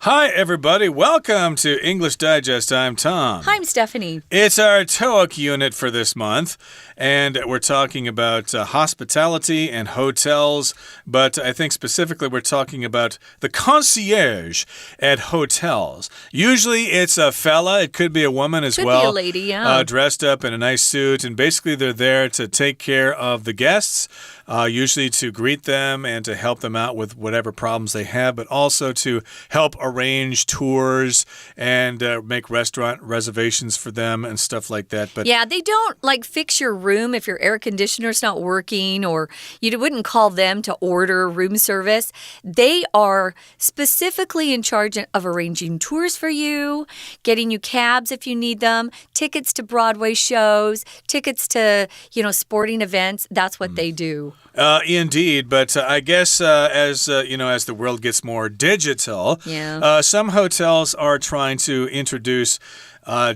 Hi, everybody. Welcome to English Digest. I'm Tom. Hi, I'm Stephanie. It's our TOEIC unit for this month, and we're talking about hospitality and hotels, but I think specifically we're talking about the concierge at hotels. Usually it's a fella. It could be a woman as well. Could be a lady, yeah. Dressed up in a nice suit, and basically they're there to take care of the guests. Usually to greet them and to help them out with whatever problems they have, but also to help arrange tours and make restaurant reservations for them and stuff like that. But yeah, they don't fix your room if your air conditioner's not working, or you wouldn't call them to order room service. They are specifically in charge of arranging tours for you, getting you cabs if you need them, tickets to Broadway shows, tickets to, sporting events. That's what they do. Indeed, but I guess as the world gets more digital, some hotels are trying to introduce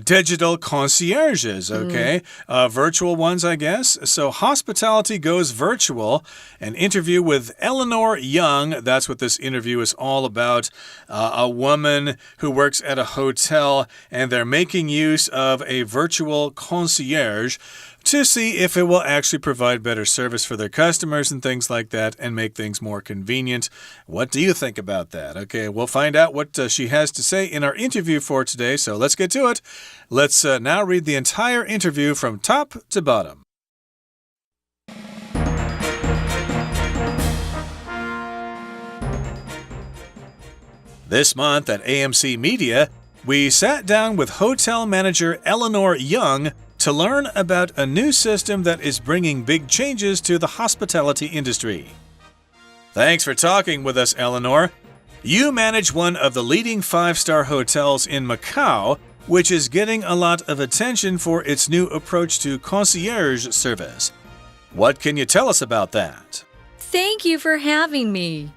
digital concierges, okay? Virtual ones, I guess. So hospitality goes virtual. An interview with Eleanor Young, that's what this interview is all about. A woman who works at a hotel, and they're making use of a virtual concierge to see if it will actually provide better service for their customers and things like that and make things more convenient. What do you think about that? Okay, we'll find out what she has to say in our interview for today, so let's get to it. Let's now read the entire interview from top to bottom. This month at AMC Media, we sat down with hotel manager Eleanor Young to learn about a new system that is bringing big changes to the hospitality industry. Thanks for talking with us, Eleanor. You manage one of the leading five-star hotels in Macau, which is getting a lot of attention for its new approach to concierge service. What can you tell us about that? Thank you for having me.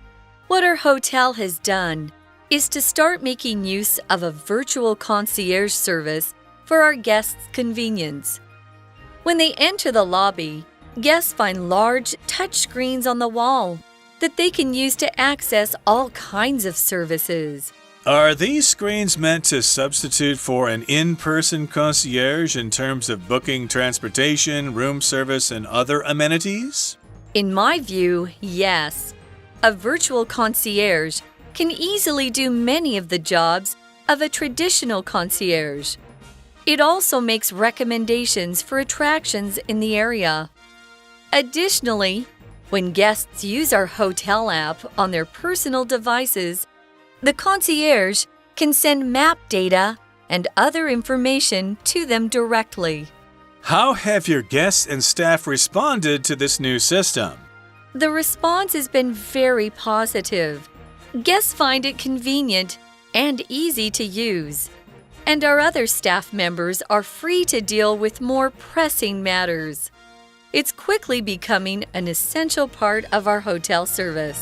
What our hotel has done is to start making use of a virtual concierge service for our guests' convenience. When they enter the lobby, guests find large touch screens on the wall that they can use to access all kinds of services. Are these screens meant to substitute for an in-person concierge in terms of booking transportation, room service, and other amenities? In my view, yes. A virtual concierge can easily do many of the jobs of a traditional concierge. It also makes recommendations for attractions in the area. Additionally, when guests use our hotel app on their personal devices, the concierge can send map data and other information to them directly. How have your guests and staff responded to this new system? The response has been very positive. Guests find it convenient and easy to use. And our other staff members are free to deal with more pressing matters. It's quickly becoming an essential part of our hotel service.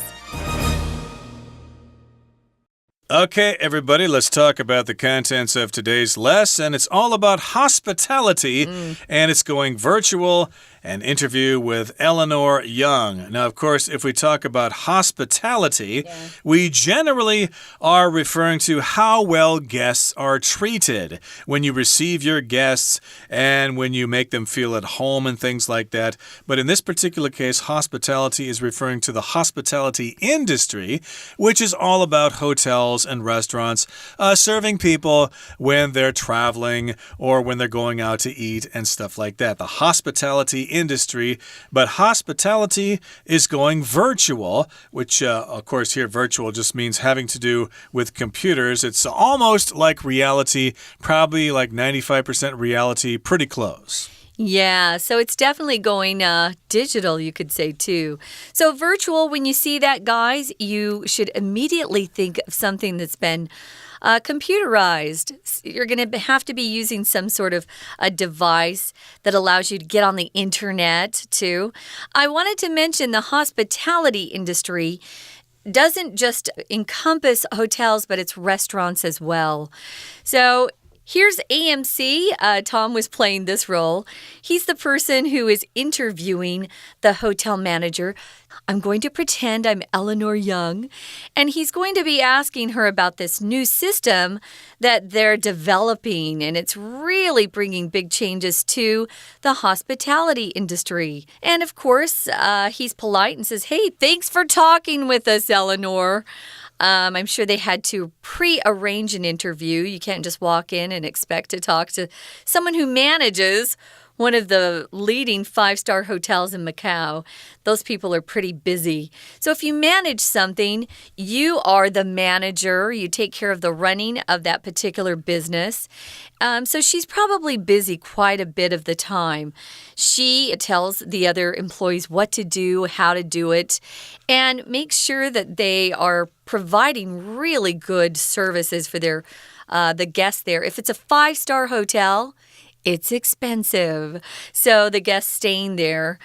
Okay, everybody, let's talk about the contents of today's lesson. It's all about hospitality, and it's going virtual. An interview with Eleanor Young. Now, of course, if we talk about hospitality, we generally are referring to how well guests are treated when you receive your guests and when you make them feel at home and things like that. But in this particular case, hospitality is referring to the hospitality industry, which is all about hotels and restaurants serving people when they're traveling or when they're going out to eat and stuff like that. The hospitality industry, but hospitality is going virtual, which of course here virtual just means having to do with computers. It's almost like reality, probably like 95% reality, pretty close. Yeah, so it's definitely going digital, you could say, too. So virtual, when you see that, guys, you should immediately think of something that's been computerized. You're going to have to be using some sort of a device that allows you to get on the internet, too. I wanted to mention the hospitality industry doesn't just encompass hotels, but it's restaurants as well. So Here's AMC. Tom was playing this role. He's the person who is interviewing the hotel manager. I'm going to pretend I'm Eleanor Young, and he's going to be asking her about this new system that they're developing, and it's really bringing big changes to the hospitality industry. And of course, he's polite and says, "Hey, thanks for talking with us, Eleanor." I'm sure they had to pre-arrange an interview. You can't just walk in and expect to talk to someone who manages one of the leading 5-star hotels in Macau. Those people are pretty busy. So if you manage something, you are the manager. You take care of the running of that particular business. So she's probably busy quite a bit of the time. She tells the other employees what to do, how to do it, and makes sure that they are providing really good services for the guests there. If it's a 5-star hotel, it's expensive. So the guests staying there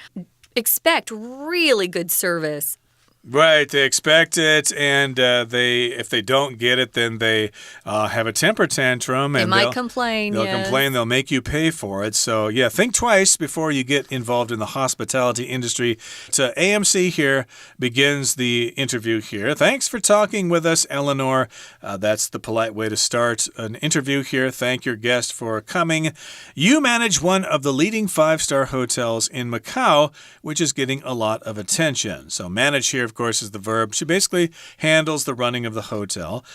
expect really good service. Right, they expect it, and if they don't get it, then they have a temper tantrum. And they'll complain. They'll complain. They'll make you pay for it. So, yeah, think twice before you get involved in the hospitality industry. So, AMC here begins the interview here. Thanks for talking with us, Eleanor. That's the polite way to start an interview here. Thank your guest for coming. You manage one of the leading 5-star hotels in Macau, which is getting a lot of attention. So, manage here, of course, is the verb. She basically handles the running of the hotel.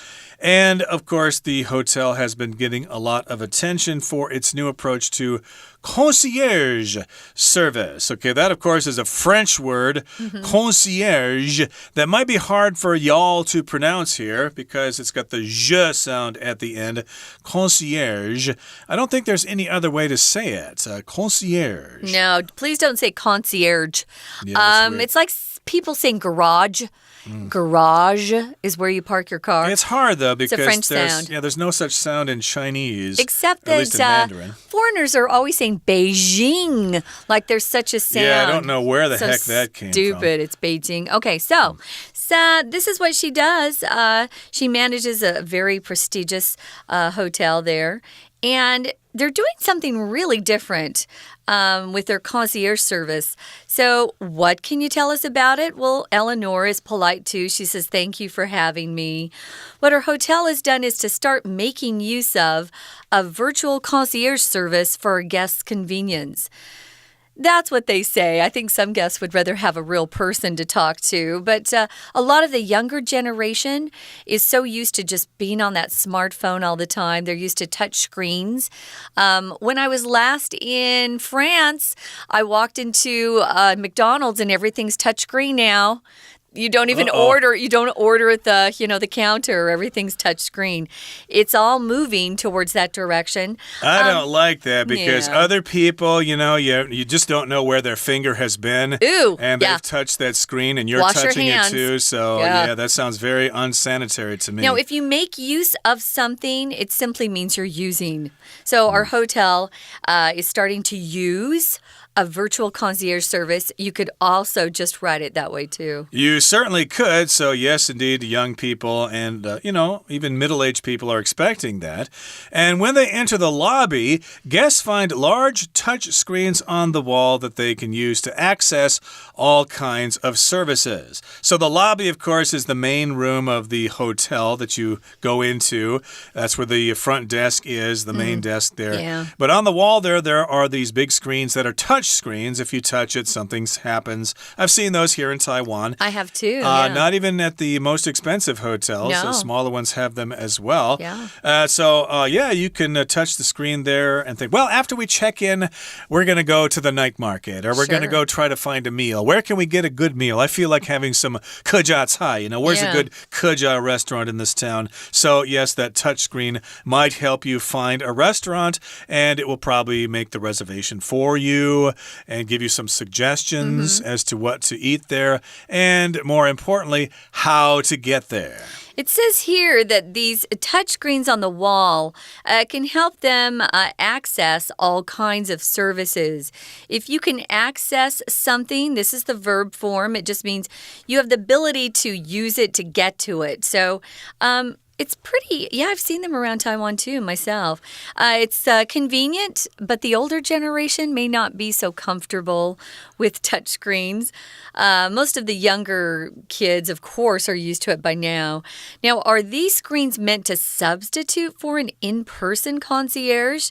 And, of course, the hotel has been getting a lot of attention for its new approach to concierge service. Okay, that, of course, is a French word, concierge, that might be hard for y'all to pronounce here because it's got the je sound at the end. Concierge. I don't think there's any other way to say it. Concierge. No, please don't say concierge. Yeah, it's like people saying garage. Garage is where you park your car. It's hard, though, because it's a French sound. There's no such sound in Chinese. Except that at least in Mandarin. Foreigners are always saying Beijing, like there's such a sound. Yeah, I don't know where the heck that came from. Stupid, it's Beijing. Okay, so this is what she does. She manages a very prestigious hotel there. And they're doing something really different with their concierge service. So what can you tell us about it? Well, Eleanor is polite too. She says, "Thank you for having me." What her hotel has done is to start making use of a virtual concierge service for guests' convenience. That's what they say. I think some guests would rather have a real person to talk to. But a lot of the younger generation is so used to just being on that smartphone all the time. They're used to touch screens. When I was last in France, I walked into McDonald's and everything's touchscreen now. You don't even order. You don't order at the counter. Everything's touch screen. It's all moving towards that direction. I don't like that because other people, you just don't know where their finger has been. Ooh, and they've touched that screen and you're touching it too. So, that sounds very unsanitary to me. Now, if you make use of something, it simply means you're using. So our hotel is starting to use a virtual concierge service. You could also just write it that way too. You certainly could. So yes, indeed, young people and, even middle-aged people are expecting that. And when they enter the lobby, guests find large touch screens on the wall that they can use to access all kinds of services. So the lobby, of course, is the main room of the hotel that you go into. That's where the front desk is, the main desk there. Yeah. But on the wall there are these big screens that are touch screens. If you touch it, something happens. I've seen those here in Taiwan. I have too. Not even at the most expensive hotels. No. So smaller ones have them as well. Yeah. You can touch the screen there and think, well, after we check in, we're going to go to the night market or we're going to go try to find a meal. Where can we get a good meal? I feel like having some kejia cai. Where's a good kejia restaurant in this town? So, yes, that touch screen might help you find a restaurant and it will probably make the reservation for you and give you some suggestions as to what to eat there and, more importantly, how to get there. It says here that these touchscreens on the wall can help them access all kinds of services. If you can access something, this is the verb form. It just means you have the ability to use it to get to it. So, It's pretty, yeah, I've seen them around Taiwan too, myself. It's convenient, but the older generation may not be so comfortable with touchscreens. Most of the younger kids, of course, are used to it by now. Now, are these screens meant to substitute for an in-person concierge?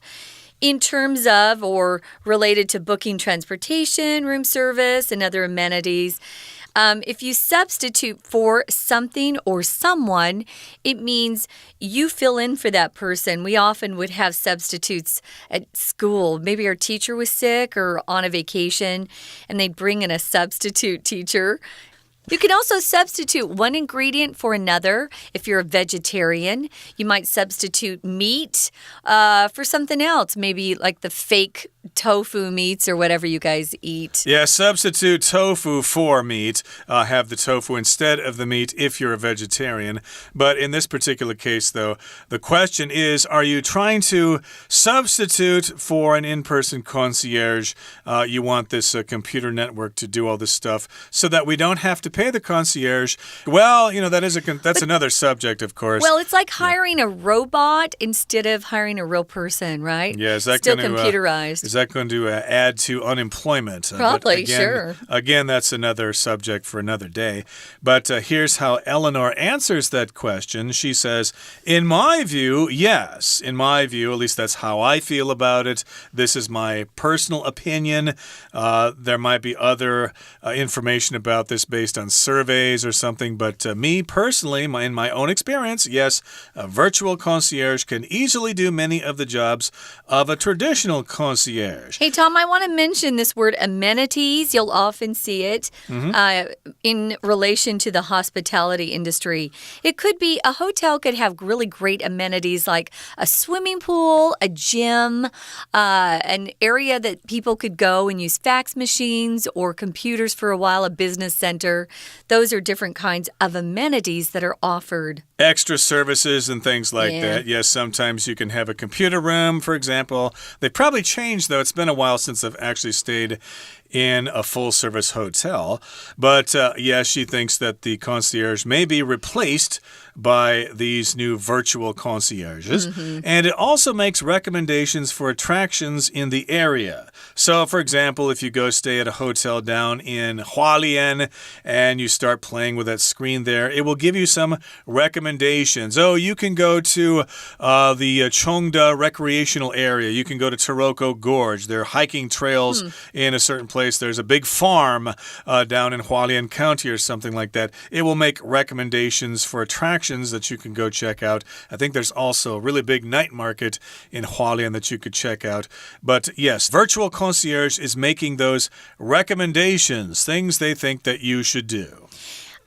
In terms of or related to booking transportation, room service, and other amenities. If you substitute for something or someone, it means you fill in for that person. We often would have substitutes at school. Maybe our teacher was sick or on a vacation, and they'd bring in a substitute teacher. You can also substitute one ingredient for another. If you're a vegetarian, you might substitute meat for something else, maybe like the fake tofu meats or whatever you guys eat. Yeah, substitute tofu for meat. Have the tofu instead of the meat if you're a vegetarian. But in this particular case, though, the question is, are you trying to substitute for an in-person concierge? You want this computer network to do all this stuff so that we don't have to pay the concierge. Well, you know, that's another subject, of course. Well, it's like hiring a robot instead of hiring a real person, right? Yeah, is that still computerized? Is that going to add to unemployment? Probably, again, sure. Again, that's another subject for another day. But here's how Eleanor answers that question. She says, in my view, yes. In my view, at least that's how I feel about it. This is my personal opinion. There might be other information about this based on surveys or something, but me personally, in my own experience, yes, a virtual concierge can easily do many of the jobs of a traditional concierge. Hey, Tom, I want to mention this word amenities. You'll often see it in relation to the hospitality industry. It could be a hotel could have really great amenities like a swimming pool, a gym, an area that people could go and use fax machines or computers for a while, a business center. Those are different kinds of amenities that are offered. Extra services and things like that. Yes, sometimes you can have a computer room, for example. They probably changed, though. It's been a while since I've actually stayed in a full-service hotel. But, yes, she thinks that the concierge may be replaced by these new virtual concierges. And it also makes recommendations for attractions in the area. So, for example, if you go stay at a hotel down in Hualien and you start playing with that screen there, it will give you some recommendations. Oh, you can go to the Chongda recreational area. You can go to Taroko Gorge. There are hiking trails in a certain place. There's a big farm down in Hualien County or something like that. It will make recommendations for attractions that you can go check out. I think there's also a really big night market in Hualien that you could check out. But yes, virtual concierge is making those recommendations, things they think that you should do.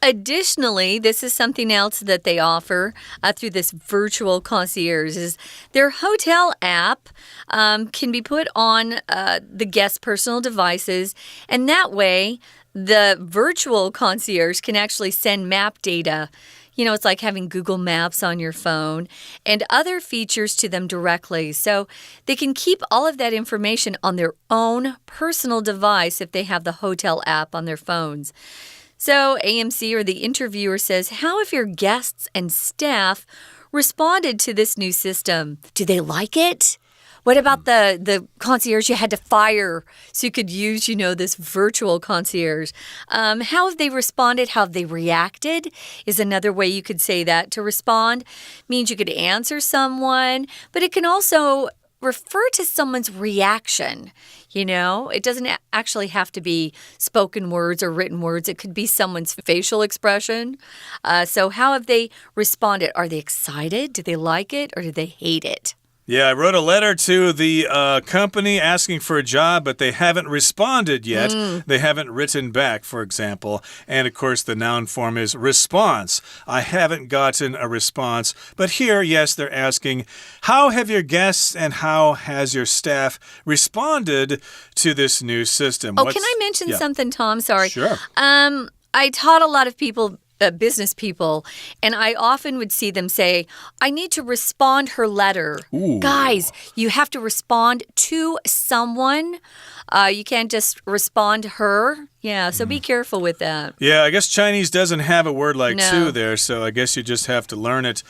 Additionally, this is something else that they offer through this virtual concierge is their hotel app can be put on the guest's personal devices, and that way the virtual concierge can actually send map data. You know, it's like having Google Maps on your phone and other features to them directly. So they can keep all of that information on their own personal device if they have the hotel app on their phones. So AMC or the interviewer says, how have your guests and staff responded to this new system? Do they like it? What about the concierge you had to fire so you could use, you know, this virtual concierge? How have they responded? How have they reacted is another way you could say that. To respond means you could answer someone, but it can also refer to someone's reaction. You know, it doesn't actually have to be spoken words or written words. It could be someone's facial expression. So how have they responded? Are they excited? Do they like it? Or do they hate it? Yeah, I wrote a letter to the company asking for a job, but they haven't responded yet. They haven't written back, for example. And, of course, the noun form is response. I haven't gotten a response. But here, yes, they're asking, how have your guests and how has your staff responded to this new system? Oh, can I mention something, Tom? Sorry. Sure. I taught a lot of people business people, and I often would see them say, I need to respond her letter. Ooh. Guys, you have to respond to someone. You can't just respond to her. Yeah, so be careful with that. Yeah, I guess Chinese doesn't have a word like No. to there, so I guess you just have to learn it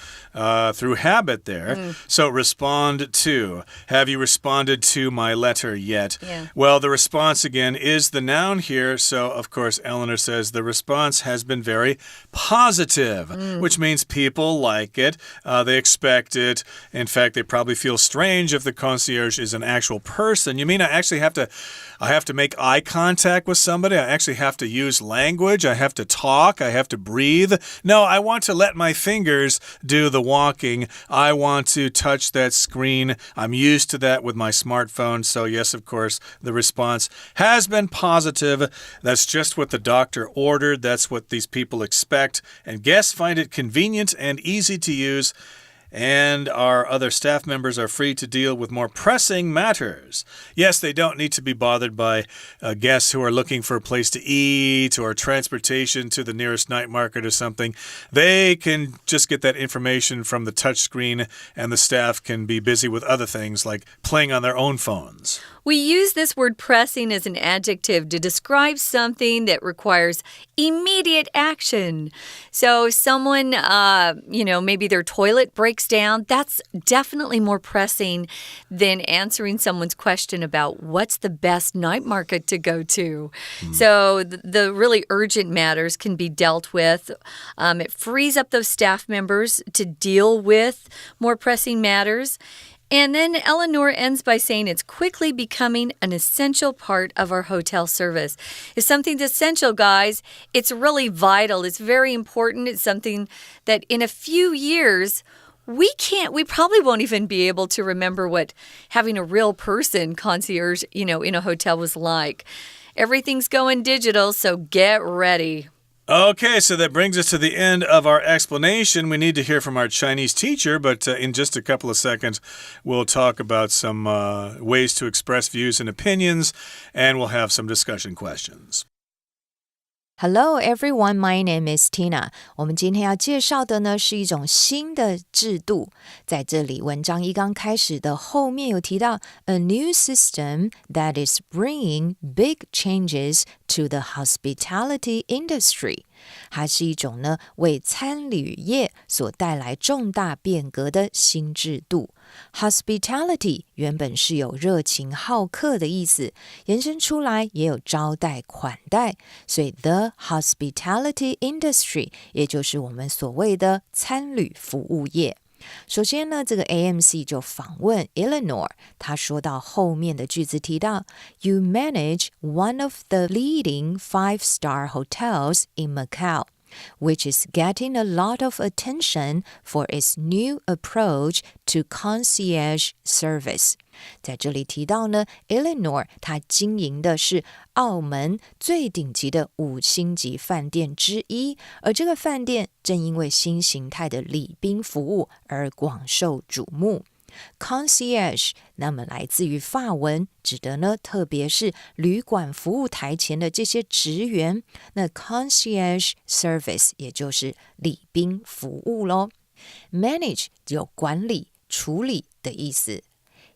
through habit there. So respond to. Have you responded to my letter yet? Yeah. Well, the response again is the noun here, so of course Eleanor says the response has been very positive, which means people like it, they expect it. In fact, they probably feel strange if the concierge is an actual person. You mean I have to make eye contact with somebody? I actually have to use language. I have to talk. I have to breathe. No, I want to let my fingers do the walking. I want to touch that screen. I'm used to that with my smartphone. So yes, of course, the response has been positive. That's just what the doctor ordered. That's what these people expect. And guests find it convenient and easy to use. And our other staff members are free to deal with more pressing matters. Yes, they don't need to be bothered by guests who are looking for a place to eat or transportation to the nearest night market or something. They can just get that information from the touch screen, and the staff can be busy with other things like playing on their own phones. We use this word pressing as an adjective to describe something that requires immediate action. So someone, maybe their toilet breaks down. That's definitely more pressing than answering someone's question about what's the best night market to go to. So the really urgent matters can be dealt with. It frees up those staff members to deal with more pressing matters. And then Eleanor ends by saying it's quickly becoming an essential part of our hotel service. If something's essential, guys, it's really vital. It's very important. It's something that in a few years, we probably won't even be able to remember what having a real person concierge, in a hotel was like. Everything's going digital, so get ready. Okay, so that brings us to the end of our explanation. We need to hear from our Chinese teacher, but in just a couple of seconds, we'll talk about some ways to express views and opinions, and we'll have some discussion questions. Hello everyone, my name is Tina. 我们今天要介绍的呢是一种新的制度。在这里，文章一刚开始的后面有提到 a new system that is bringing big changes to the hospitality industry. 它是一种呢为餐旅业所带来重大变革的新制度。Hospitality 原本是有热情好客的意思，延伸出来也有招待款待，所以 the hospitality industry 也就是我们所谓的餐旅服务业。首先呢，这个 AMC 就访问 Eleanor， 他说到后面的句子提到 You manage one of the leading 5-star hotels in Macau, which is getting a lot of attention for its new approach to concierge service. 在这里提到呢 Eleanor 她经营的是澳门最顶级的5星级饭店之一，而这个饭店正因为新形态的礼宾服务而广受瞩目。Concierge 那么来自于法文，指的呢特别是旅馆服务台前的这些职员，那 concierge service 也就是礼宾服务咯。Manage 有管理处理的意思。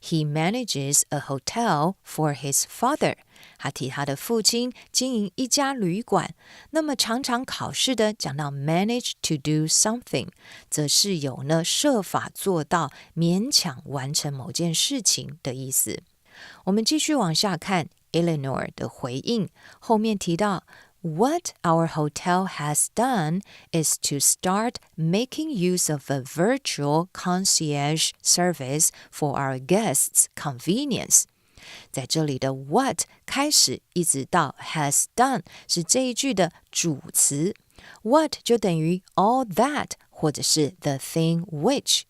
He manages a hotel for his father. 他替他的父亲经营一家旅馆。那么常常考试的讲到 manage to do something， 则是有呢设法做到勉强完成某件事情的意思。我们继续往下看 Eleanor 的回应，后面提到What our hotel has done is to start making use of a virtual concierge service for our guests' convenience. 在这里的 what 开始一直到 has done 是这一句的主词。What 就等于 all that 或者是 the thing which。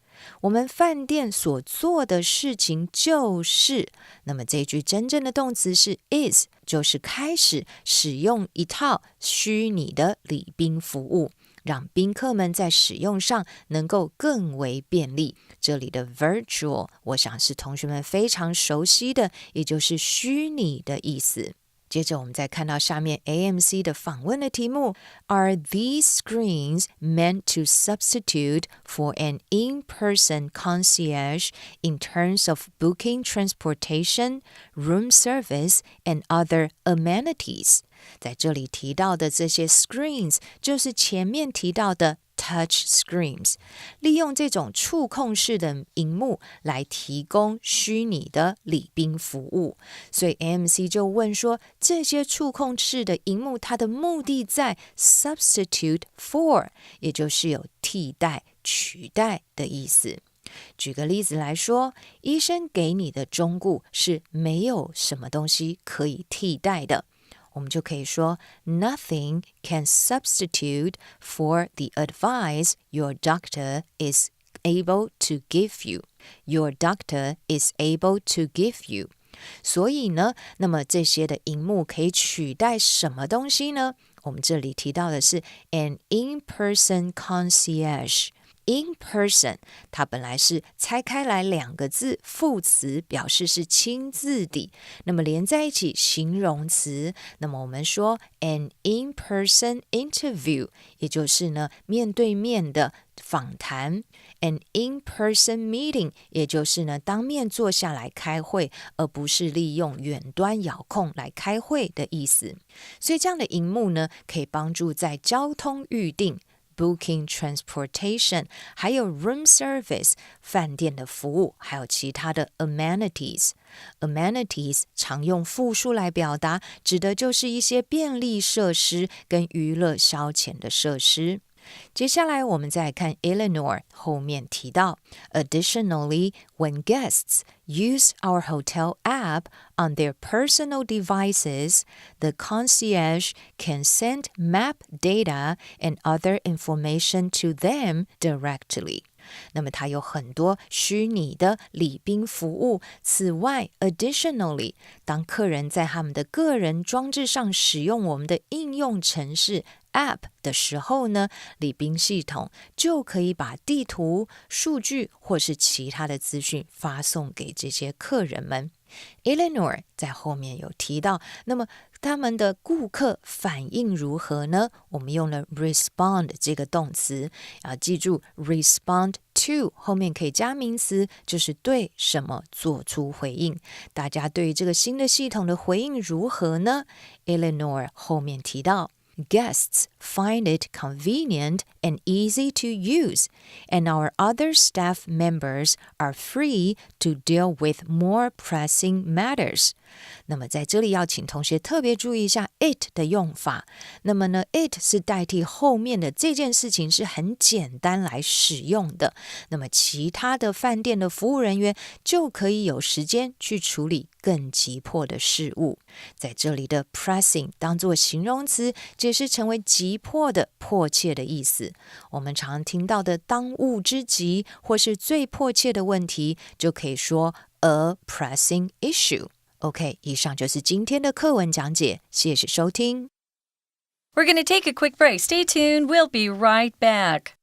我们饭店所做的事情就是，那么这一句真正的动词是 is， 就是开始使用一套虚拟的礼宾服务，让宾客们在使用上能够更为便利。这里的 virtual 我想是同学们非常熟悉的，也就是虚拟的意思。接着我们再看到下面 AMC 的访问的题目 Are these screens meant to substitute for an in-person concierge in terms of booking transportation, room service, and other amenities?在这里提到的这些 screens 就是前面提到的 touch screens 利用这种触控式的萤幕来提供虚拟的礼宾服务，所以 AMC 就问说这些触控式的萤幕它的目的在 substitute for 也就是有替代取代的意思。举个例子来说，医生给你的忠告是没有什么东西可以替代的，我们就可以说 Nothing can substitute for the advice your doctor is able to give you. Your doctor is able to give you. 所以呢，那么这些的萤幕可以取代什么东西呢？我们这里提到的是 an in-person concierge.In person 它本来是拆开来两个字副词表示是亲自的，那么连在一起形容词，那么我们说 an in-person interview 也就是呢面对面的访谈， an in-person meeting 也就是呢当面坐下来开会，而不是利用远端遥控来开会的意思。所以这样的萤幕呢可以帮助在交通预订Booking transportation 还有 room service 饭店的服务，还有其他的 amenities 常用复数来表达，指的就是一些便利设施跟娱乐消遣的设施。接下来我们再来看 Eleanor 后面提到 Additionally, when guests use our hotel app on their personal devices, the concierge can send map data and other information to them directly.那么它有很多虚拟的礼宾服务，此外 additionally 当客人在他们的个人装置上使用我们的应用程式 App 的时候呢，礼宾系统就可以把地图、数据或是其他的资讯发送给这些客人们。Eleanor 在后面有提到，那么他们的顾客反应如何呢？我们用了 respond 这个动词，要记住 respond to 后面可以加名词，就是对什么做出回应。大家对于这个新的系统的回应如何呢？ Eleanor 后面提到Guests find it convenient and easy to use, and our other staff members are free to deal with more pressing matters. 那么在这里要请同学特别注意一下 it 的用法。那么呢 it 是代替后面的这件事情是很简单来使用的，那么其他的饭店的服务人员就可以有时间去处理更急迫的事物。在这里的 pressing 当作形容词，解释成为急迫的、迫切的意思。我们常听到的当务之急或是最迫切的问题，就可以说 a pressing issue。OK， 以上就是今天的课文讲解，谢谢收听。We're going to take a quick break. Stay tuned. We'll be right back.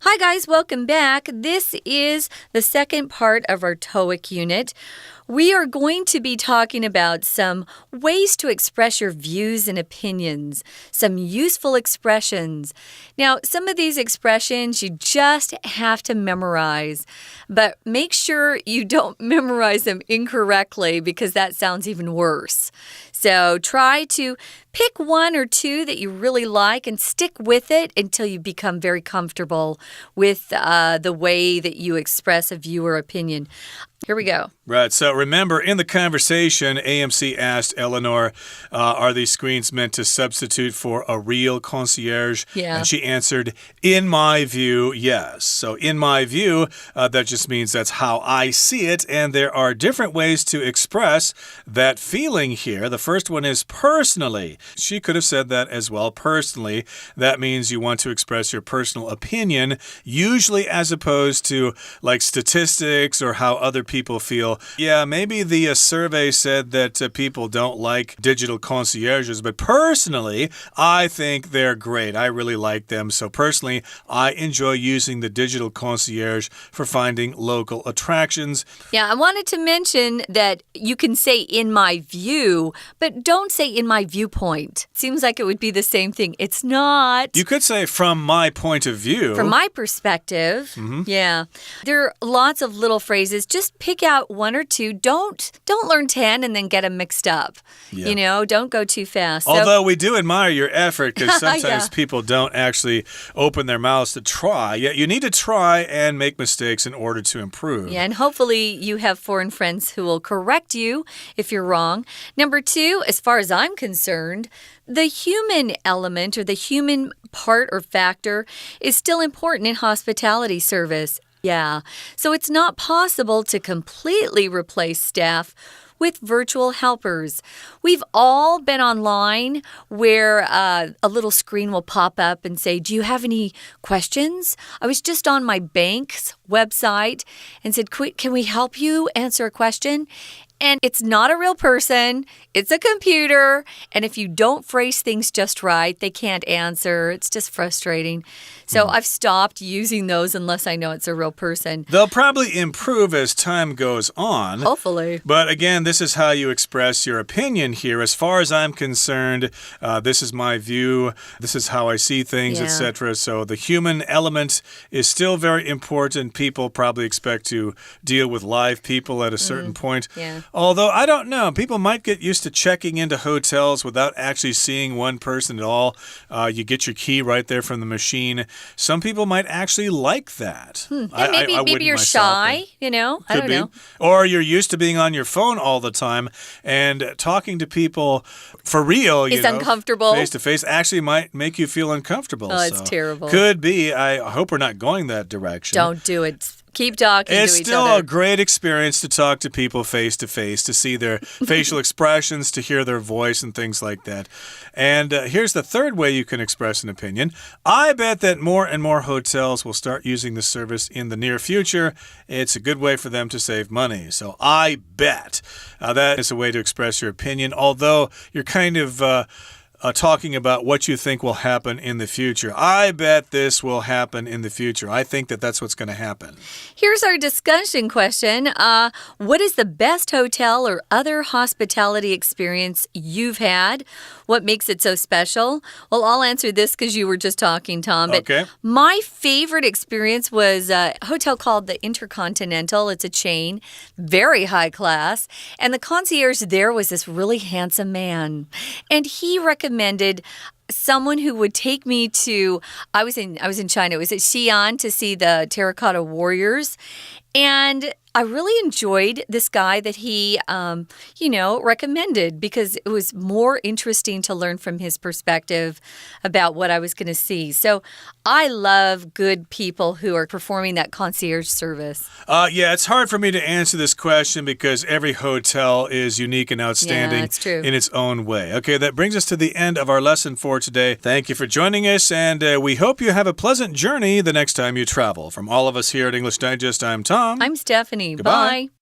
Hi guys, welcome back. This is the second part of our TOEIC unit. We are going to be talking about some ways to express your views and opinions, some useful expressions. Now, some of these expressions you just have to memorize, but make sure you don't memorize them incorrectly because that sounds even worse. So try to pick one or two that you really like and stick with it until you become very comfortable with the way that you express a view or opinion. Here we go. Right. So remember, in the conversation, AMC asked Eleanor, are these screens meant to substitute for a real concierge? Yeah. And she answered, in my view, yes. So in my view, that just means that's how I see it. And there are different ways to express that feeling here. The first one is personally. She could have said that as well, personally. That means you want to express your personal opinion, usually as opposed to like statistics or how other people people feel, yeah, maybe the survey said that people don't like digital concierges, but personally, I think they're great. I really like them. So personally, I enjoy using the digital concierge for finding local attractions. Yeah, I wanted to mention that you can say in my view, but don't say in my viewpoint. Seems like it would be the same thing. It's not. You could say from my point of view. From my perspective. Yeah. There are lots of little phrases. Just pick out one or two. Don't learn 10 and then get them mixed up. Yeah. You know, don't go too fast. Although we do admire your effort because sometimes people don't actually open their mouths to try. Yet you need to try and make mistakes in order to improve. Yeah, and hopefully you have foreign friends who will correct you if you're wrong. Number 2, as far as I'm concerned, the human element or the human part or factor is still important in hospitality service. Yeah, so it's not possible to completely replace staff with virtual helpers. We've all been online where a little screen will pop up and say, do you have any questions? I was just on my bank's website and said, can we help you answer a question? And it's not a real person. It's a computer. And if you don't phrase things just right, they can't answer. It's just frustrating. So I've stopped using those unless I know it's a real person. They'll probably improve as time goes on. Hopefully. But again, this is how you express your opinion here. As far as I'm concerned, this is my view. This is how I see things, etc. So the human element is still very important. People probably expect to deal with live people at a certain point. Yeah. Although, I don't know. People might get used to checking into hotels without actually seeing one person at all. You get your key right there from the machine. Some people might actually like that. And maybe you're shy, you know? I don't know. Or you're used to being on your phone all the time and talking to people for real, It's uncomfortable. Face to face actually might make you feel uncomfortable. Oh, it's terrible. Could be. I hope we're not going that direction. Don't do it. Keep talking to each other. It's still a great experience to talk to people face to face, to see their facial expressions, to hear their voice and things like that. And here's the third way you can express an opinion. I bet that more and more hotels will start using the service in the near future. It's a good way for them to save money. So I bet. That is a way to express your opinion, although you're kind of talking about what you think will happen in the future. I bet this will happen in the future. I think that that's what's going to happen. Here's our discussion question. What is the best hotel or other hospitality experience you've had? What makes it so special? Well, I'll answer this because you were just talking, Tom. But okay. My favorite experience was a hotel called the Intercontinental. It's a chain, very high class. And the concierge there was this really handsome man. And he recommended someone who would take me to, I was in China. It was at Xi'an to see the Terracotta Warriors. And I really enjoyed this guy that he, recommended because it was more interesting to learn from his perspective about what I was going to see. So I love good people who are performing that concierge service. Yeah, it's hard for me to answer this question because every hotel is unique and outstanding in its own way. Okay, that brings us to the end of our lesson for today. Thank you for joining us, and we hope you have a pleasant journey the next time you travel. From all of us here at English Digest, I'm Tom. I'm Stephanie. Goodbye. Bye.